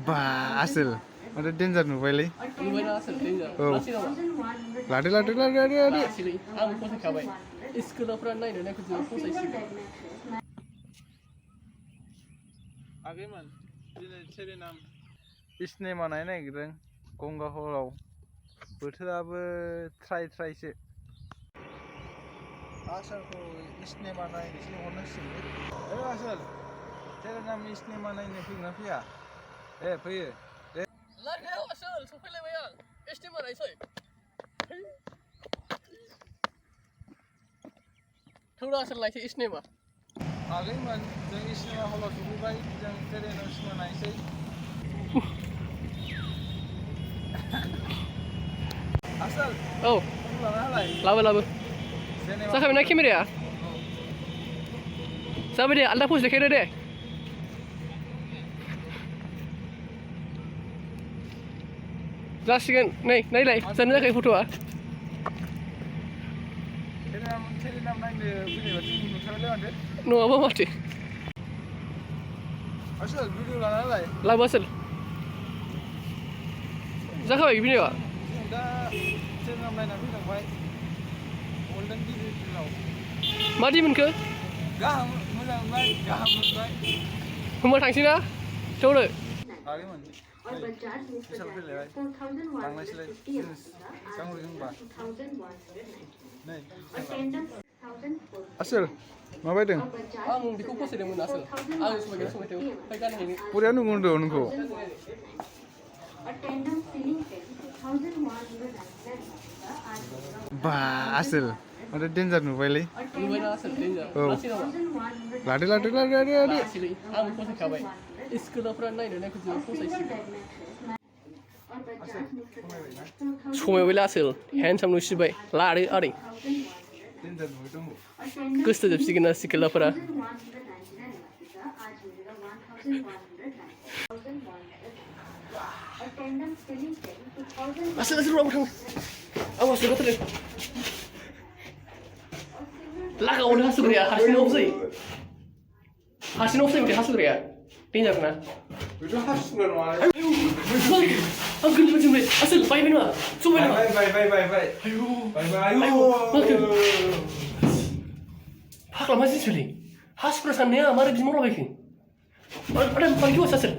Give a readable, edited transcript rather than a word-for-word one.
बा आसोल माथो डेन्जार नुबायलै नुबायना आसोल डेन्जार लासै नामा लादो लादो लादो लादो लासैलै आं फसायखाबाय स्कुलावफ्रा नायनो नायखौ फसायसिगोन आगैमोन दिनै टेरे नाम सिनेमा नायनो नागिरदों गंगा हलाव बोथोराबो थ्रायसो आसोलखौ सिनेमा नायनोसो लिंहरनांसिगोन आसोल टेरे नाम सिनेमा नायनो फैगोन ना फैया फैयो दे लागायाव आसोल सफैलायबाय आं सिनेमा नायसै थौरा आसोल नायसै सिनेमा आगैमोन जों सिनेमा हलाव सफैबाय जों टेरे नाम सिनेमा नायसै आसोल औ लाना होलाय लाबो जाखाबायना केमेराया जाबाय दे आलदा पज देखायदो दे जासिगोन नै नायलाय जानो जाखायो फट'आ टेरे नाम नायनो फैनाय बादि नुथारबायलै माथो नङाबा माथो आसोल भिडिअ लाना होलाय लाबो आसोल जाखाबाय भिडिअआ जों दा टेरे नाम नायना फैखांबाय mwndwng गिदिर दिनाव मादि मोनखो गाहाम मोजां मोनबाय गाहाम मोनबाय होमबा थांसै ना थौदो आगैमोन फैसा फैलायबाय थांनायसैलाय गांब्रै गांबा नै आसोल माबायदों आं बेखौ फसायदोंमोन आसोल आं समायगोन समायथाव ओमफ्राय गानहैनो बरिया नुगोनदो नोंखौ बा आसोल माथो डेन्जार नुबायलै नुबायना आसोल डेन्जार लासै नामा लादो लादो लादो लादो लासैलै आं फसायखाबाय स्कुलावफ्रा नायनो नायखौ फसायसिगोन समायबायलै आसोल हेन्डसाम नुसिबाय लादो आदै डेन्जार नुबाय दङ गोसो जोबसिगोन ना सिखोलाफोरा आसोल आसोल रावबो थाङो आवाज होगाथारो लागावनो हासुग्राया हारसिंनो अफसै हारसिंनो अफसै माथो हासुग्राया डेन्जार ना बेथ' हासुग्रा नङा आं गोलैबाय जोंलाय आसोल बायबाय नङा जबाय नामा बाय आयु आयु फाग्ला मा जिनिस बेलाय हासुग्रा साननाया मारै बिदि मावलाबायखो आदा बायदि आसोल